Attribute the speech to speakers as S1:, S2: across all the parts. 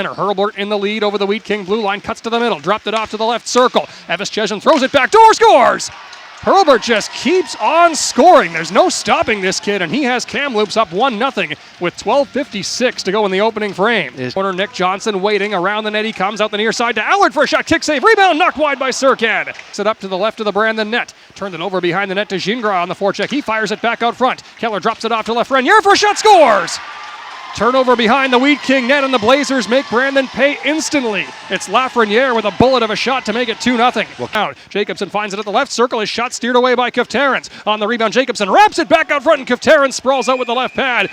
S1: Hurlburt in the lead over the Wheat King blue line, cuts to the middle, dropped it off to the left circle. Eves Chesson throws it back door, scores! Hurlburt just keeps on scoring. There's no stopping this kid, and he has Kamloops up 1-0 with 12:56 to go in the opening frame. Corner Nick Johnson waiting around the net. He comes out the near side to Allard for a shot, kick save, rebound, knocked wide by Serkan. It up to the left of the Brandon net. Turned it over behind the net to Gingras on the forecheck. He fires it back out front. Keller drops it off to Lafreniere for a shot, scores! Turnover behind the Wheat King net, and the Blazers make Brandon pay instantly. It's Lafreniere with a bullet of a shot to make it 2-0. Out. Jacobson finds it at the left circle. His shot steered away by Kefterens. On the rebound, Jacobson wraps it back out front, and Kefterens sprawls out with the left pad.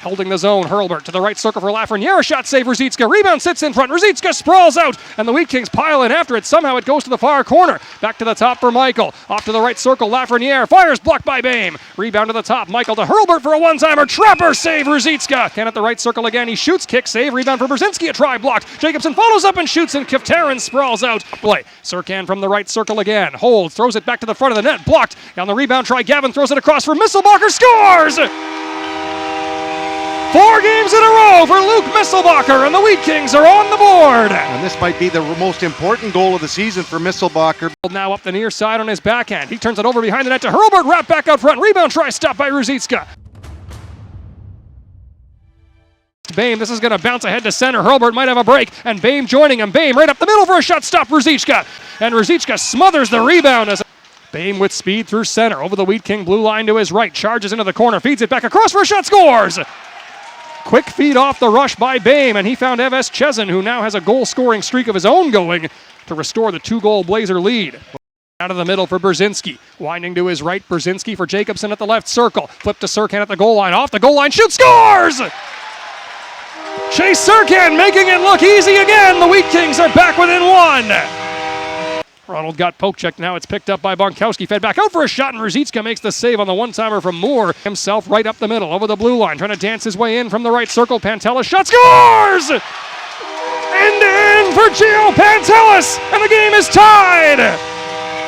S1: Holding the zone, Hurlburt to the right circle for Lafreniere. Shot save, Ruzicka. Rebound sits in front. Ruzicka sprawls out, and the Wheat Kings pile in after it. Somehow it goes to the far corner. Back to the top for Michael. Off to the right circle, Lafreniere. Fires, blocked by Bame. Rebound to the top. Michael to Hurlburt for a one-timer. Trapper save, Ruzicka. Ken at the right circle again. He shoots, kick save. Rebound for Brzezinski. A try blocked. Jacobson follows up and shoots, and Kefterens sprawls out. Play. Serkan from the right circle again. Holds, throws it back to the front of the net. Blocked. On the rebound try, Gavin throws it across for Misselbacher. Scores! 4 games in a row for Luke Misselbacher, and the Wheat Kings are on the board.
S2: And this might be the most important goal of the season for Misselbacher.
S1: Now up the near side on his backhand. He turns it over behind the net to Hurlburt, wrap back out front. Rebound try, stopped by Ruzicka. Bame, this is going to bounce ahead to center. Hurlburt might have a break, and Bame joining him. Bame right up the middle for a shot, stop Ruzicka. And Ruzicka smothers the rebound as Bame with speed through center. Over the Wheat King blue line to his right. Charges into the corner, feeds it back across for a shot, scores! Quick feed off the rush by Bame, and he found Eves Chesson, who now has a goal-scoring streak of his own going to restore the 2-goal Blazer lead. Out of the middle for Brzezinski. Winding to his right, Brzezinski for Jacobson at the left circle. Flip to Serkan at the goal line. Off the goal line, shoots, scores! Chase Serkan making it look easy again. The Wheat Kings are back within 1. Ronald got poke checked. Now it's picked up by Bonkowski. Fed back out for a shot, and Ruzicka makes the save on the one-timer from Moore. Himself right up the middle, over the blue line, trying to dance his way in from the right circle. Pantelis shot, scores! End-to-end for Gio Pantelis, and the game is tied!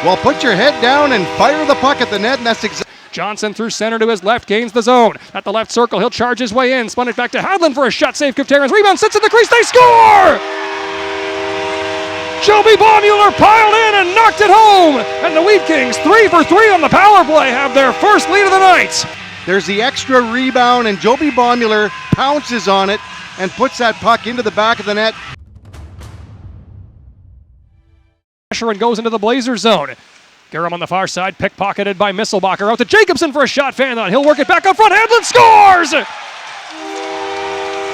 S2: Well, put your head down and fire the puck at the net, and that's exactly.
S1: Johnson through center to his left, gains the zone. At the left circle, he'll charge his way in. Spun it back to Hadlin for a shot save. Kefterens rebound, sits in the crease, they score! Joby Baumüller piled in and knocked it home, and the Wheat Kings 3 for 3 on the power play have their first lead of the night.
S2: There's the extra rebound, and Joby Baumüller pounces on it and puts that puck into the back of the net.
S1: And goes into the Blazer zone. Garam on the far side, pickpocketed by Misselbacher. Out to Jacobson for a shot, fan on. He'll work it back up front. Hadlin scores!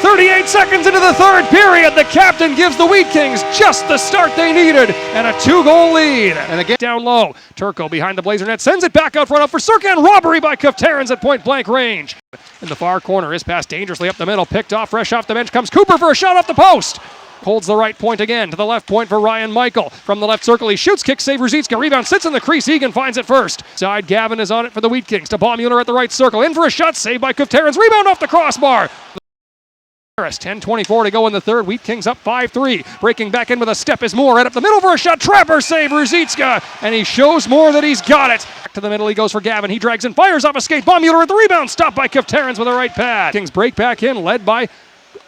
S1: 38 seconds into the third period, the captain gives the Wheat Kings just the start they needed and a 2-goal lead. And again, down low, Turco behind the Blazer net sends it back out front up for Serkan. Robbery by Kefterens at point-blank range. In the far corner, his pass dangerously up the middle, picked off, fresh off the bench comes Cooper for a shot off the post. Holds the right point again, to the left point for Ryan Michael. From the left circle, he shoots, kick save, Ruzicka, rebound, sits in the crease, Egan finds it first. Side, Gavin is on it for the Wheat Kings, to Baumüller at the right circle, in for a shot, saved by Kefterens, rebound off the crossbar. 10:24 to go in the third. Wheat Kings up 5-3. Breaking back in with a step is Moore. Right up the middle for a shot. Trapper save, Ruzicka. And he shows Moore that he's got it. Back to the middle he goes for Gavin. He drags and fires off a skate. Baumüller at the rebound. Stopped by Kefterens with a right pad. Kings break back in, led by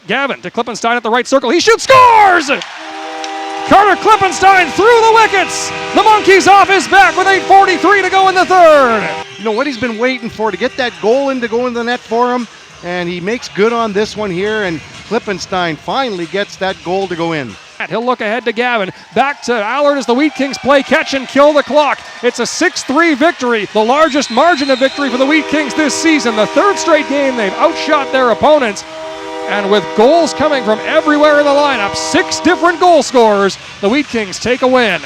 S1: Gavin to Klippenstein at the right circle. He shoots, scores! Carter Klippenstein through the wickets. The Monkeys off his back with 8:43 to go in the third.
S2: You know what he's been waiting for, to get that goal in to go in the net for him. And he makes good on this one here, and Klippenstein finally gets that goal to go in.
S1: He'll look ahead to Gavin. Back to Allard as the Wheat Kings play catch and kill the clock. It's a 6-3 victory, the largest margin of victory for the Wheat Kings this season. The third straight game they've outshot their opponents. And with goals coming from everywhere in the lineup, 6 different goal scorers, the Wheat Kings take a win.